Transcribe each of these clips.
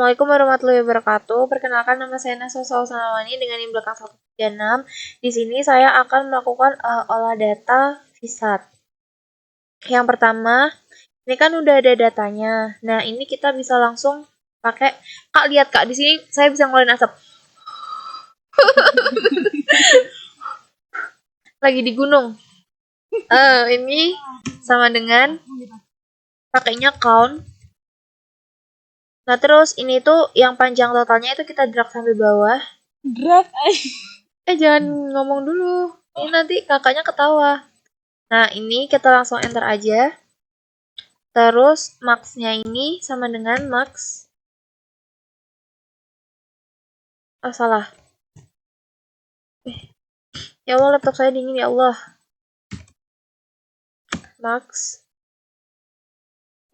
Assalamualaikum warahmatullahi wabarakatuh. Perkenalkan, nama saya Naswa Salsanawani dengan NIM belakang 136. Di sini saya akan melakukan olah data VSAT. Yang pertama, ini kan udah ada datanya. Nah, ini kita bisa langsung pakai. Kak, lihat Kak, di sini saya bisa ngeluarin asap. Lagi di gunung. Ini sama dengan pakainya count. Nah, terus ini tuh yang panjang totalnya itu kita drag sampai bawah. Drag Jangan ngomong dulu. Ini nanti kakaknya ketawa. Nah, ini kita langsung enter aja. Terus max-nya ini sama dengan max. Salah. Ya Allah, laptop saya dingin ya Allah. Max.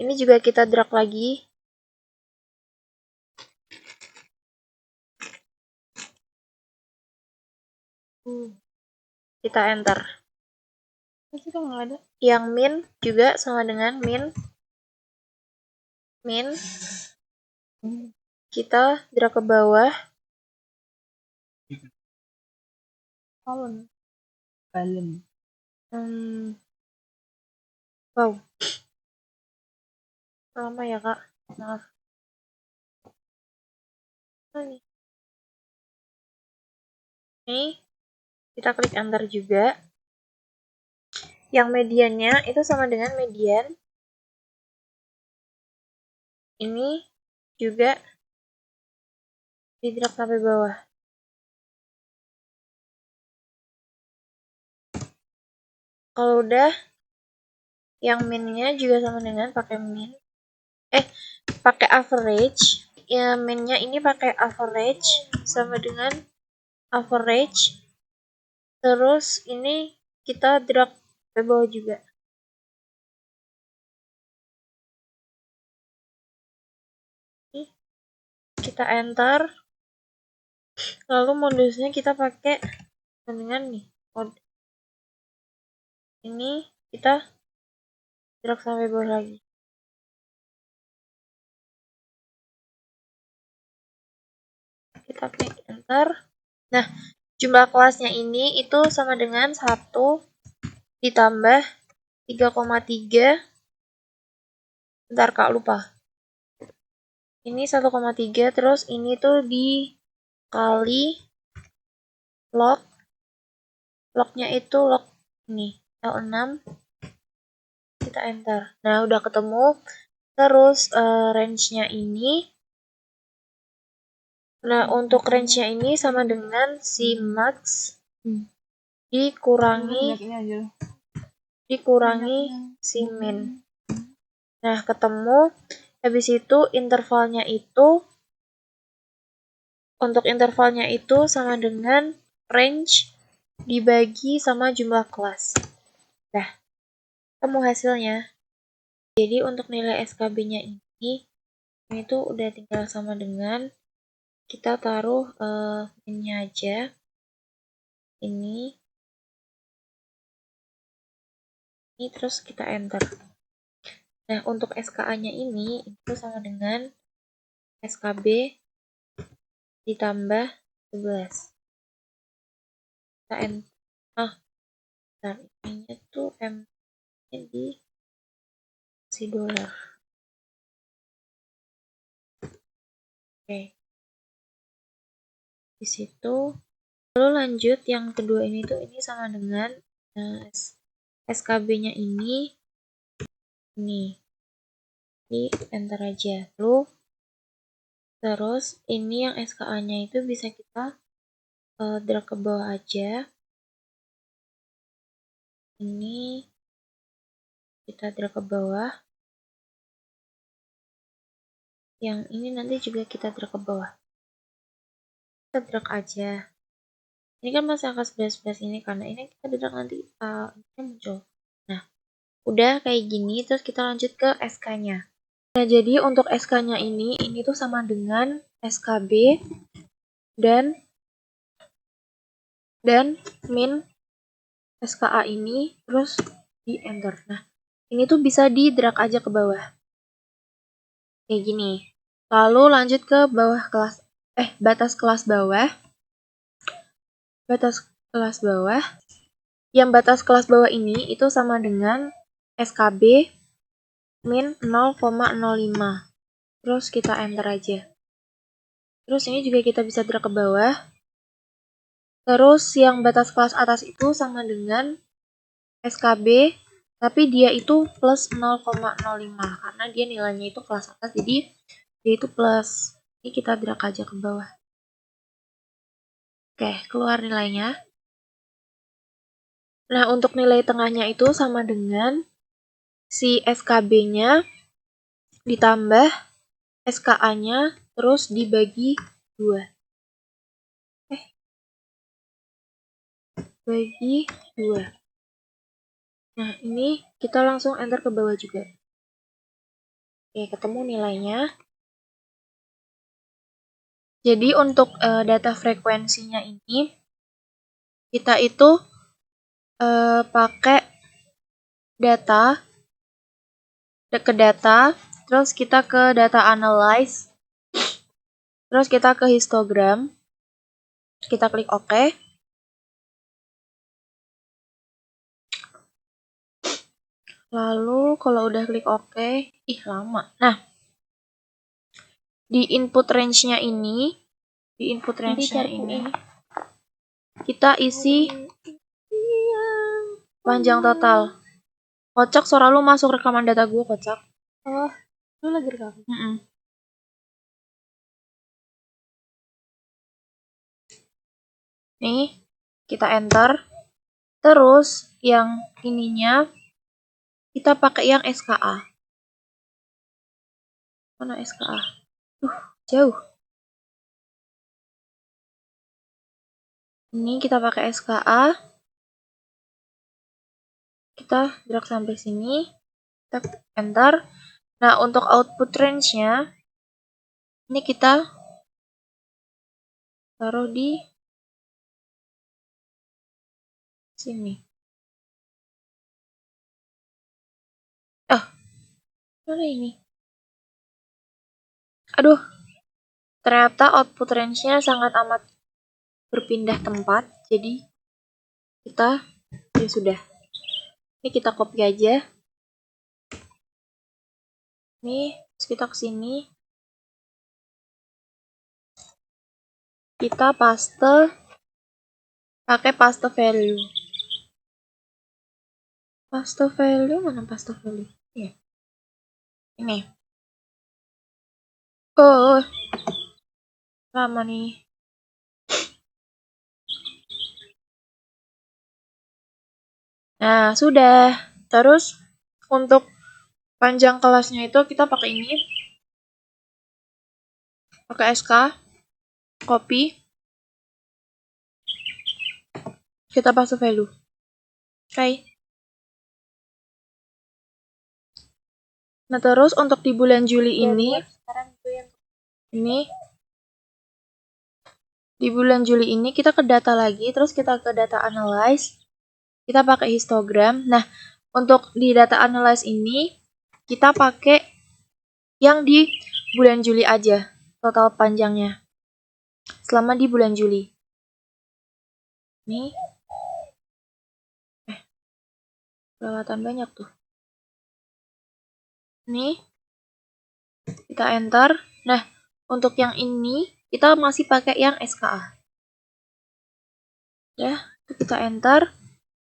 Ini juga kita drag lagi. Kita enter. Kita nggak ada. Yang min juga sama dengan min. Kita drag ke bawah. Balon. Wow. Lama ya Kak. Maaf. Ini kita klik enter juga. Yang mediannya itu sama dengan median. Ini juga di drag sampai bawah. Kalau udah, yang minnya juga sama dengan pakai min. Pakai average. Ya, minnya ini pakai average sama dengan average. Terus ini kita drag ke bawah juga. Kita enter. Lalu modusnya kita pakai dengan nih mode. Ini kita drag sampai bawah lagi. Kita klik enter. Nah, jumlah kelasnya ini itu sama dengan 1 ditambah 3,3. Bentar Kak, lupa. Ini 1,3, terus ini tuh dikali log. Lognya itu log ini, L6. Kita enter. Nah, udah ketemu. Terus range-nya ini. Nah, untuk range-nya ini sama dengan si max dikurangi si min. Nah, ketemu. Habis itu intervalnya itu, untuk intervalnya itu sama dengan range dibagi sama jumlah kelas. Nah, ketemu hasilnya. Jadi untuk nilai SKB-nya ini tuh udah tinggal sama dengan kita taruh min-nya aja. Ini terus kita enter. Nah, untuk SKA-nya ini itu sama dengan SKB ditambah 11. Kita enter. Nah, ini tuh M-nya di si dolar. Oke. Di situ. Lalu lanjut yang kedua ini tuh ini sama dengan SKB-nya ini di enter aja. Lalu terus ini yang SKA-nya itu bisa kita drag ke bawah aja. Ini kita drag ke bawah. Yang ini nanti juga kita drag ke bawah. Kita drag aja. Ini kan masih angka 11 ini karena ini kita drag nanti ini muncul. Nah, udah kayak gini, terus kita lanjut ke SK-nya. Nah, jadi untuk SK-nya ini tuh sama dengan SKB dan min SKA ini, terus di enter. Nah, ini tuh bisa di drag aja ke bawah. Kayak gini. Lalu lanjut ke bawah kelas, batas kelas bawah. Batas kelas bawah. Yang batas kelas bawah ini itu sama dengan SKB min 0,05. Terus kita enter aja. Terus ini juga kita bisa drag ke bawah. Terus yang batas kelas atas itu sama dengan SKB, tapi dia itu plus 0,05 karena dia nilainya itu kelas atas, jadi dia itu plus. Ini kita drag aja ke bawah. Oke, keluar nilainya. Nah, untuk nilai tengahnya itu sama dengan si SKB-nya ditambah SKA-nya terus dibagi 2. Bagi 2. Nah, ini kita langsung enter ke bawah juga. Oke, ketemu nilainya. Jadi untuk data frekuensinya ini, kita itu pakai data, ke data, terus kita ke data analyze, terus kita ke histogram, kita klik OK. Lalu kalau udah klik OK, lama. Nah, di input range-nya ini, kita isi panjang total. Kocak, suara lu masuk rekaman data gue, kocak. Oh, lu lagi rekam? Nih, kita enter. Terus yang ininya kita pakai yang SKA. Mana SKA? Jauh. Ini kita pakai SKA. Kita drag sampai sini. Kita enter. Nah, untuk output range-nya ini kita taruh di sini. Mana ini? Aduh. Ternyata output range-nya sangat amat berpindah tempat. Jadi kita ya sudah. Ini kita copy aja. Nih, terus kita ke sini. Kita paste pakai paste value. Paste value mana paste value? Ya. Ini. Oh. Lama nih. Nah, sudah. Terus untuk panjang kelasnya itu kita pakai ini. Pakai SK. Copy. Kita paste value. Oke. Nah, terus untuk di bulan Juli ini, di bulan Juli ini kita ke data lagi, terus kita ke data analyze, kita pakai histogram. Nah, untuk di data analyze ini, kita pakai yang di bulan Juli aja, total panjangnya, selama di bulan Juli. Nih, kelewatan banyak tuh. Nih, kita enter. Nah, untuk yang ini, kita masih pakai yang SKA. Ya, kita enter.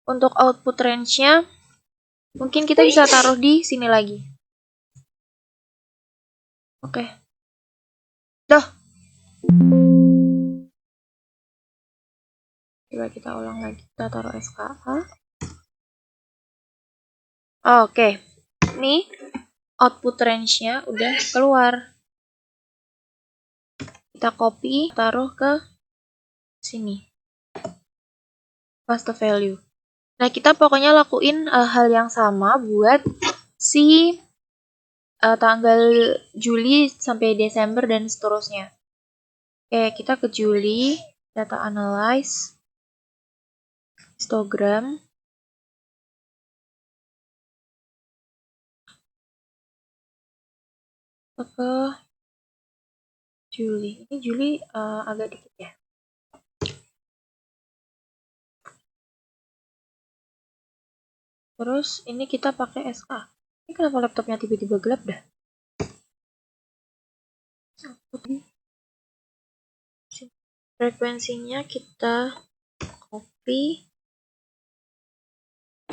Untuk output range-nya, mungkin kita bisa taruh di sini lagi. Oke. Dah. Coba kita ulang lagi. Kita taruh SKA. Oke. Nih, output range-nya udah keluar. Kita copy, taruh ke sini. Paste value. Nah, kita pokoknya lakuin hal yang sama buat si tanggal Juli sampai Desember dan seterusnya. Oke, kita ke Juli, data analyze, histogram. Ke Juli. Ini Juli agak dikit ya. Terus ini kita pakai SK. Ini kenapa laptopnya tiba-tiba gelap dah? Frekuensinya kita copy.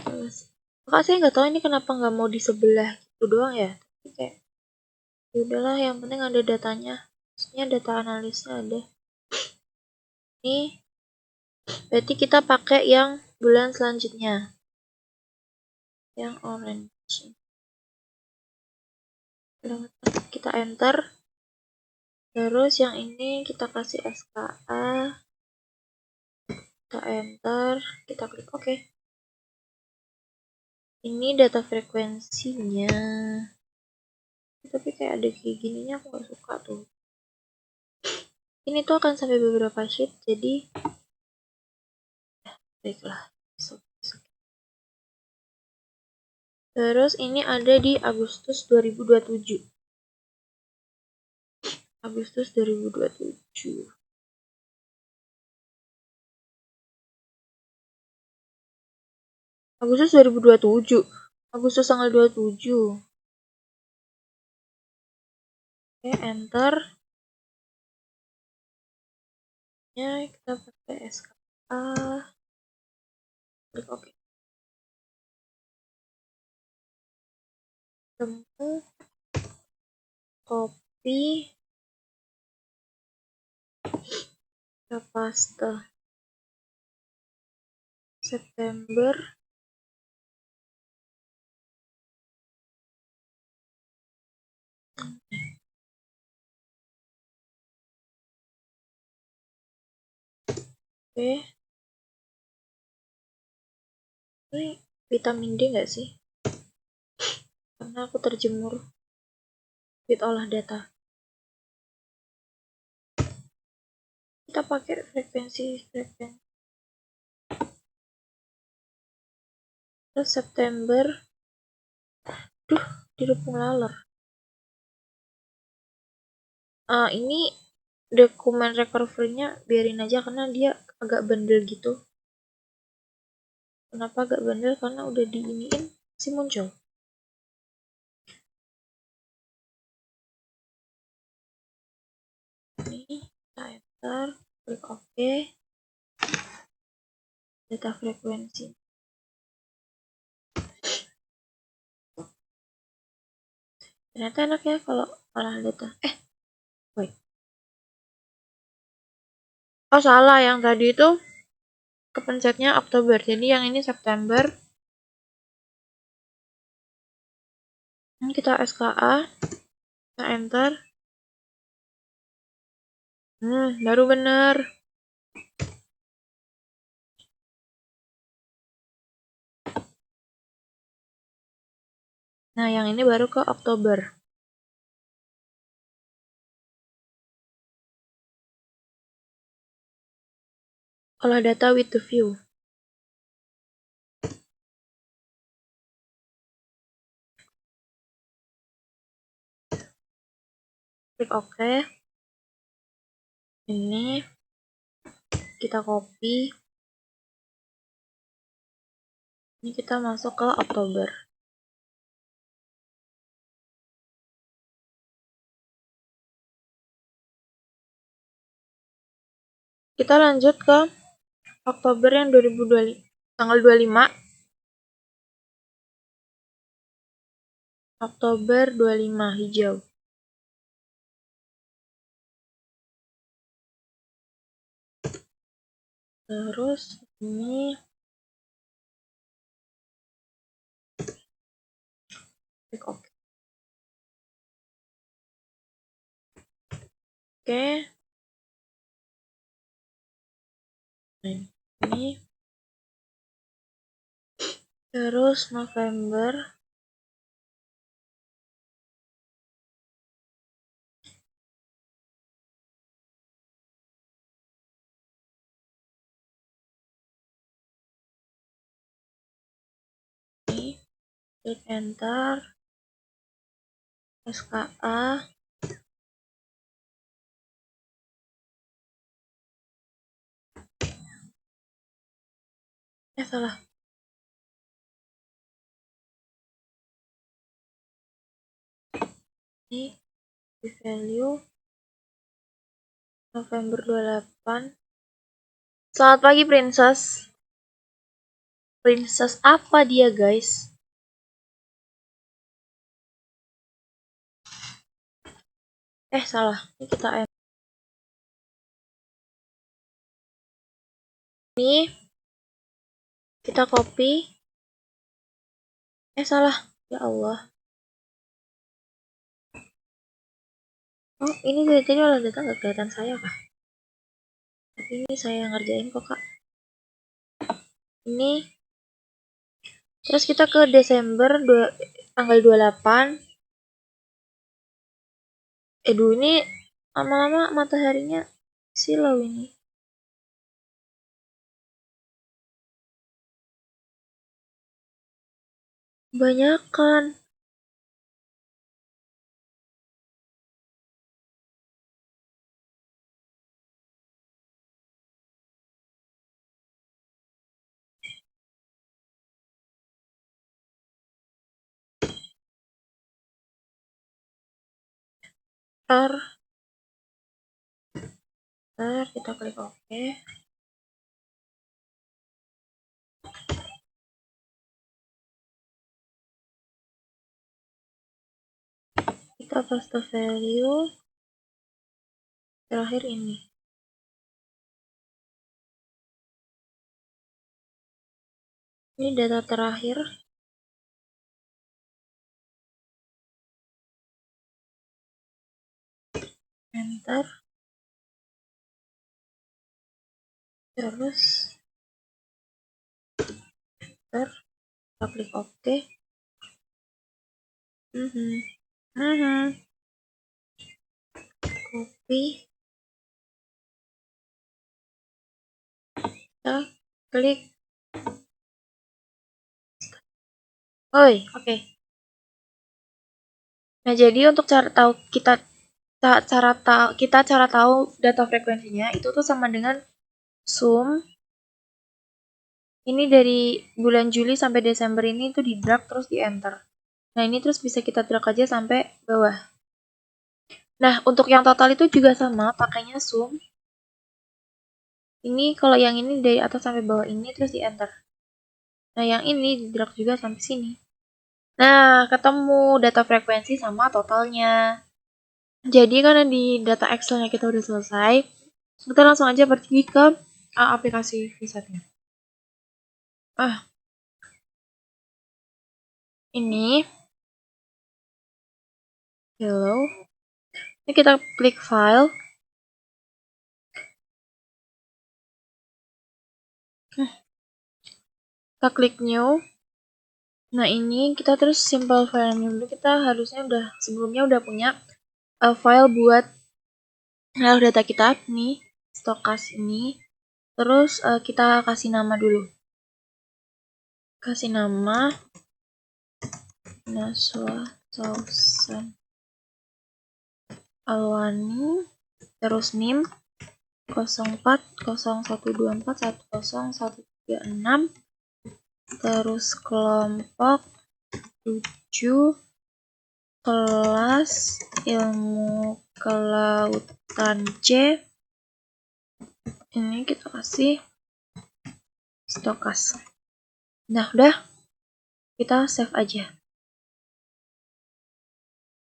Terus, kakak saya nggak tahu ini kenapa nggak mau di sebelah gitu doang ya. Tapi kayak, ya udahlah, yang penting ada datanya. Maksudnya data analisnya ada. Ini berarti kita pakai yang bulan selanjutnya. Yang orange. Kita enter. Terus yang ini kita kasih SKA. Kita enter. Kita klik OK. Ini data frekuensinya. Tapi kayak ada kayak gininya aku gak suka tuh. Ini tuh akan sampai beberapa sheet, jadi baiklah. Terus ini ada di Agustus 2027. Agustus 2027. Agustus 2027. Agustus tanggal 27. Oke, enter. Ya, kita pakai SKA. Klik OK. Temu. Copy. Kita paste. September. Oke. Ini vitamin D nggak sih? Karena aku terjemur fit olah data. Kita pakai frekuensi. Terus September. Duh, dirupung laler. Ini dokumen recovery-nya biarin aja karena dia agak bandel gitu. Kenapa agak bandel? Karena udah diiniin masih muncul. Ini kita enter, klik OK. Data frekuensi. Ternyata enak ya kalau olah data. Wait. Oh salah, yang tadi itu kepencetnya Oktober. Jadi yang ini September. Ini kita SKA. Kita enter. Baru bener. Nah, yang ini baru ke Oktober. Olah data with the view. Klik OK. Ini kita copy. Ini kita masuk ke Oktober. Kita lanjut ke Oktober yang 2025, tanggal 25. Oktober 25 hijau. Terus ini klik OK. Oke. Nah, ini terus November. Ini klik enter. SKA. Salah. Ini di value November 28. Selamat pagi, Princess. Princess apa dia, guys? Salah. Ini kita ini kita copy. Salah. Ya Allah. Oh, ini dari tadi olah data nggak kelihatan saya, kah? Tapi ini saya yang ngerjain kok, Kak. Ini. Terus kita ke Desember tanggal 28. Dulu ini lama-lama mataharinya silau ini. Banyakan. Ntar kita klik OK. Kita paste value terakhir ini. Ini data terakhir. Enter. Terus kita klik OK. Copy. Kita klik. Oke. Nah, jadi untuk cara tahu data frekuensinya itu tuh sama dengan sum. Ini dari bulan Juli sampai Desember ini tuh di drag terus di enter. Nah, ini terus bisa kita drag aja sampai bawah. Nah, untuk yang total itu juga sama, pakainya sum. Ini kalau yang ini dari atas sampai bawah ini terus di enter. Nah, yang ini di drag juga sampai sini. Nah, ketemu data frekuensi sama totalnya. Jadi karena di data Excel-nya kita udah selesai, kita langsung aja pergi ke aplikasi VSET-nya. Ini hello. Ini kita klik file. Kita klik new. Nah, ini kita terus simple file new dulu. Kita harusnya sebelumnya udah punya file buat naruh data kita nih, stokas ini. Terus kita kasih nama dulu. Kasih nama Naswa Sausan Alwani, terus NIM 040124101036, terus kelompok 7 kelas ilmu kelautan C. Ini kita kasih stokas. Nah, udah. Kita save aja.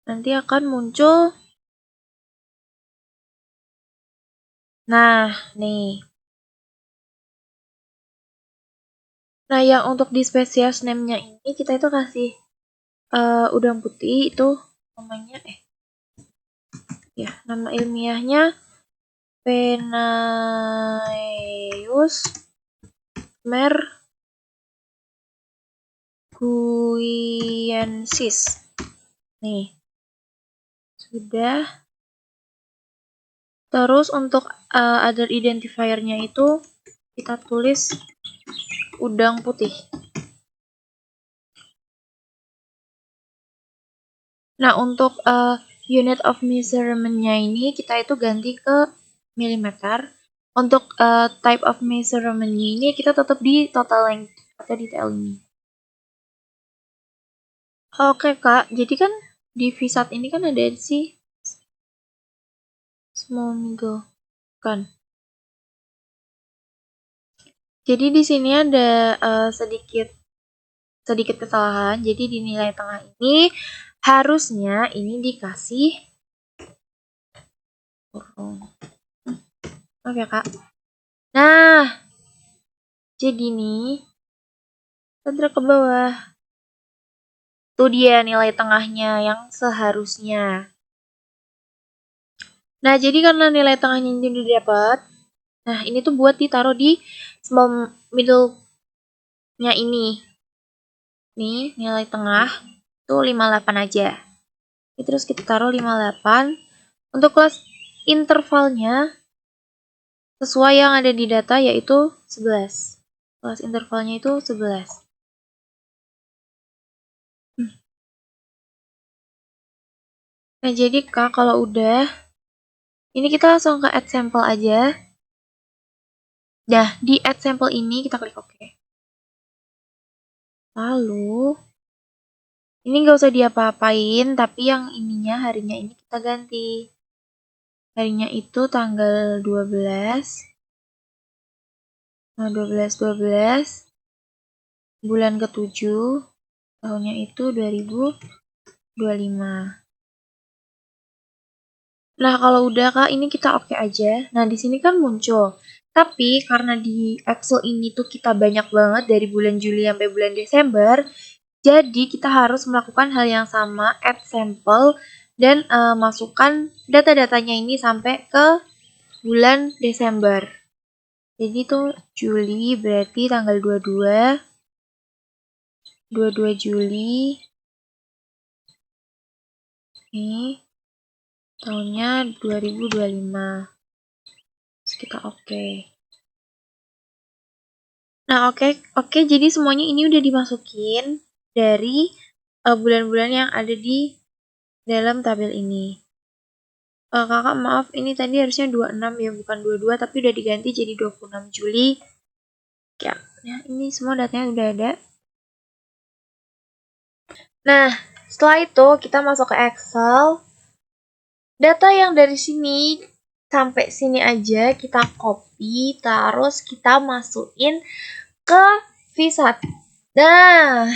Nanti akan muncul. Nah, nih. Nah, yang untuk di spesies name-nya ini kita itu kasih udang putih itu namanya nama ilmiahnya Penaeus merguiensis. Nih. Sudah. Terus untuk other identifier-nya itu kita tulis udang putih. Nah, untuk unit of measurement-nya ini kita itu ganti ke milimeter. Untuk type of measurement-nya ini kita tetap di total length atau di TL ini. Oke Kak, jadi kan di VSAT ini kan ada sih small middle kan. Jadi di sini ada sedikit kesalahan. Jadi di nilai tengah ini harusnya ini dikasih kurung. Oke Kak. Nah, jadi nih kita ke bawah. Tuh dia nilai tengahnya yang seharusnya. Nah, jadi karena nilai tengahnya ini udah dapat, nah ini tuh buat ditaruh di small middle-nya ini. Nih, nilai tengah tuh 58 aja. Terus kita taruh 58. Untuk kelas intervalnya sesuai yang ada di data yaitu 11. Kelas intervalnya itu 11. Nah, jadi Kak, kalau udah ini kita langsung ke add sample aja. Nah, di add sample ini kita klik OK. Lalu, ini nggak usah diapa-apain, tapi yang ininya harinya ini kita ganti. Harinya itu tanggal 12. Nah, 12 bulan ke-7 tahunnya itu 2025. Nah, kalau udah Kak, ini kita oke aja. Nah, di sini kan muncul. Tapi karena di Excel ini tuh kita banyak banget dari bulan Juli sampai bulan Desember, jadi kita harus melakukan hal yang sama, add sample dan masukkan data-datanya ini sampai ke bulan Desember. Jadi tuh Juli berarti tanggal 22 Juli. Ini tahunnya 2025. Terus kita oke. Nah, oke, jadi semuanya ini udah dimasukin dari bulan-bulan yang ada di dalam tabel ini. Kakak maaf, ini tadi harusnya 26 ya, bukan 22, tapi udah diganti jadi 26 Juli. Ya, ini semua datanya udah ada. Nah, setelah itu kita masuk ke Excel. Data yang dari sini sampai sini aja kita copy, terus kita masukin ke VSAT. Nah,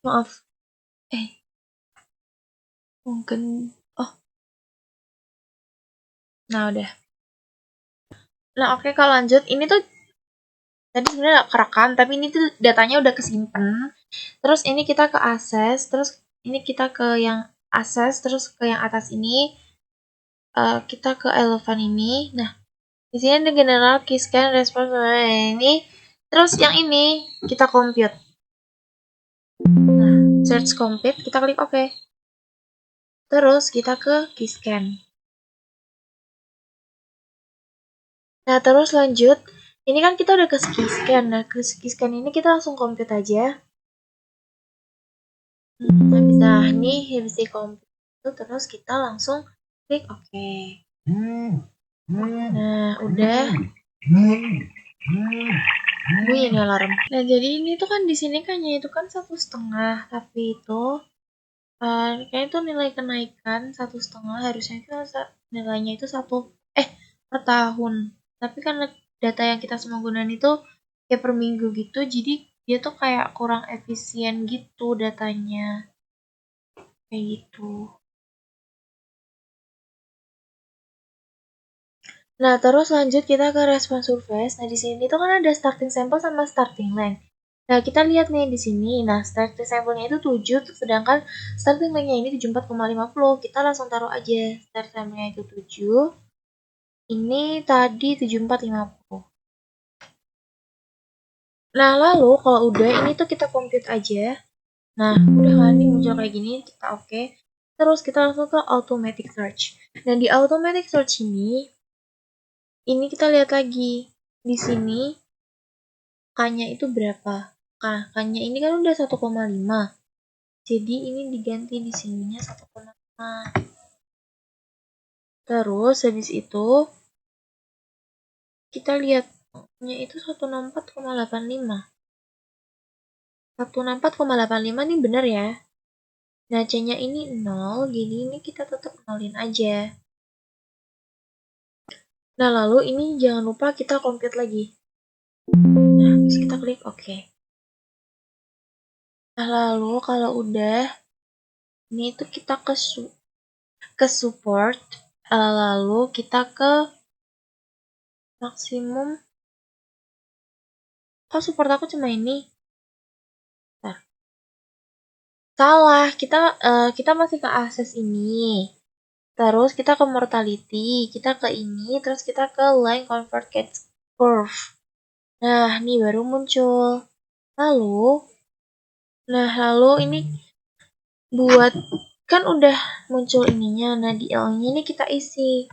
maaf. Mungkin nah udah. Nah, oke kalau lanjut, ini tuh tadi sebenarnya kerekam, tapi ini tuh datanya udah kesimpan. Terus ini kita ke access, terus ini kita ke yang access, terus ke yang atas ini kita ke elephant ini. Nah, di sini ada general key scan response ini. Terus yang ini kita compute. Nah, search complete, kita klik OK. Terus kita ke key scan. Nah, terus lanjut. Ini kan kita udah ke key scan. Nah, ke key scan ini kita langsung compute aja. Nah, nih habis di compute itu terus kita langsung klik OK. Nah, udah. Bunyi nih alarm. Nah, jadi ini tuh kan di sini kayaknya itu kan 1,5, tapi itu kayaknya itu nilai kenaikan 1,5 harusnya itu nilainya itu per tahun. Tapi karena data yang kita semua gunain itu kayak per minggu gitu, jadi dia tuh kayak kurang efisien gitu datanya. Kayak gitu. Nah, terus lanjut kita ke response surface. Nah, di sini tuh kan ada starting sample sama starting length. Nah, kita lihat nih di sini. Nah, starting sample-nya itu 7, sedangkan starting length-nya ini 74,50. Kita langsung taruh aja starting sample-nya itu 7. Ini tadi 74,50. Nah, lalu kalau udah ini tuh kita compute aja. Nah, udah kan ini muncul kayak gini, kita oke. Terus kita langsung ke automatic search. Dan di automatic search ini kita lihat lagi. Di sini K-nya itu berapa? K-nya ini kan udah 1,5. Jadi ini diganti di sininya 1,5. Terus habis itu kita lihatnya itu 164,85. 164,85 nih bener ya. Nah, C-nya ini 0, jadi ini kita tetap nolin aja. Nah, lalu ini jangan lupa kita compute lagi. Nah, terus kita klik OK. Nah, lalu kalau udah, ini tuh kita ke support, lalu kita ke maksimum. Kok support aku cuma ini? Nah, salah, kita masih ke akses ini. Terus kita ke mortality, kita ke ini, terus kita ke line convert curve. Nah, ini baru muncul. Lalu ini buat kan udah muncul ininya. Nah, di L-nya ini kita isi.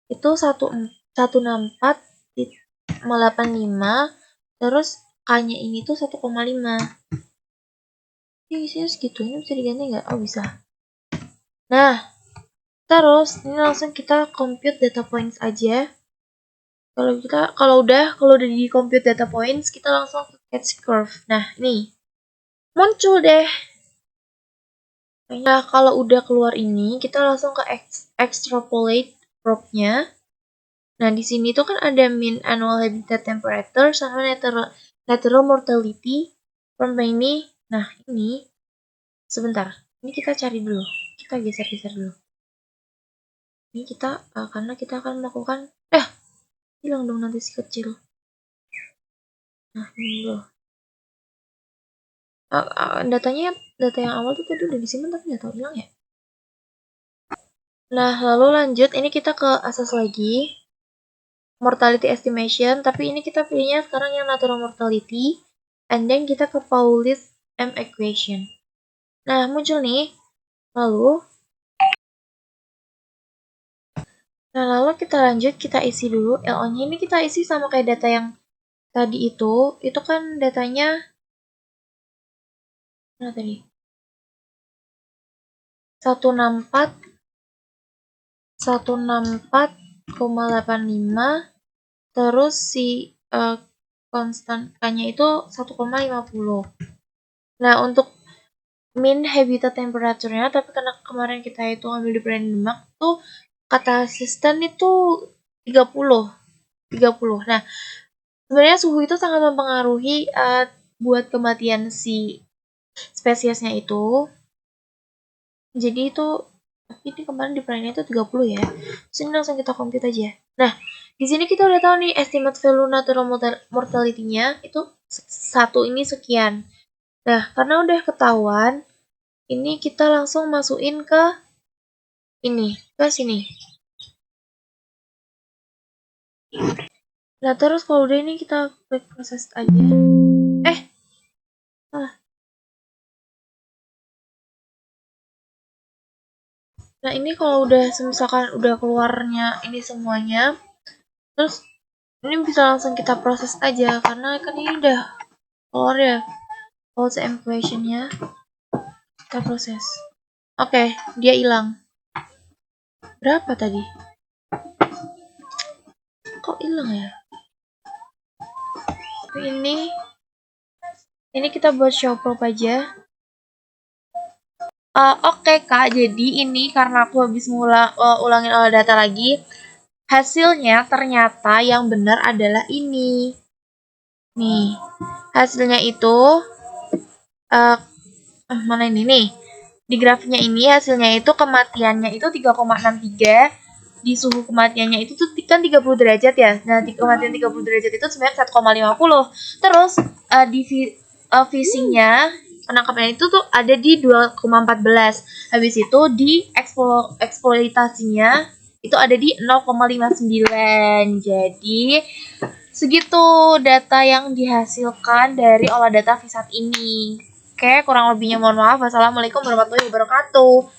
Itu 164,85, terus K-nya ini tuh 1,5. Ini isinya segitu, ini bisa diganti nggak? Oh, bisa. Nah, terus ini langsung kita compute data points aja. Kalau udah di compute data points, kita langsung ke catch curve. Nah, nih muncul deh. Nah, kalau udah keluar ini, kita langsung ke extrapolate probe-nya. Nah, di sini tuh kan ada mean annual habitat temperature sama natural mortality from ini. Nah, ini sebentar. Ini kita cari dulu. Kita geser-geser dulu. Ini kita karena kita akan melakukan hilang dong nanti si kecil. Nah, ini dulu. Data yang awal tuh tadi udah disimpan tapi nggak tahu hilang ya. Nah, lalu lanjut. Ini kita ke asas lagi. Mortality estimation, tapi ini kita pilihnya sekarang yang natural mortality. And then kita ke Pauli's M equation. Nah, muncul nih. Lalu kita lanjut, kita isi dulu. LO-nya ini kita isi sama kayak data yang tadi itu. Itu kan datanya mana tadi? 164,85, terus si konstan K-nya itu 1,50. Nah, untuk mean habitat temperature-nya, tapi karena kemarin kita itu ngambil di Denmark tuh kata asisten itu 30. Nah, sebenarnya suhu itu sangat mempengaruhi buat kematian si spesiesnya itu. Jadi itu tapi ini kemarin di plannya itu 30 ya. Sini langsung kita compute aja. Nah, di sini kita udah tahu nih estimate value natural mortality-nya itu satu ini sekian. Nah, karena udah ketahuan, ini kita langsung masukin ke sini. Nah, terus kalau udah ini kita klik proses aja. Nah, ini kalau udah misalkan udah keluarnya ini semuanya, terus ini bisa langsung kita proses aja karena kan ini udah keluar ya Pauli's equation-nya. Kita proses. Oke, dia hilang. Berapa tadi? Kok hilang ya? Ini kita buat show probe aja. Oke, Kak, jadi ini karena aku habis ulangin olah data lagi, hasilnya ternyata yang benar adalah ini. Nih, hasilnya itu mana ini nih? Di grafiknya ini hasilnya itu kematiannya itu 3,63. Di suhu kematiannya itu tuh kan 30 derajat ya. Nah, di kematian 30 derajat itu sebenarnya 1,50. Terus di phasing-nya penangkapannya itu tuh ada di 2,14. Habis itu di eksploitasinya itu ada di 0,59. Jadi segitu data yang dihasilkan dari olah data VSAT ini. Oke, kurang lebihnya mohon maaf. Wassalamualaikum warahmatullahi wabarakatuh.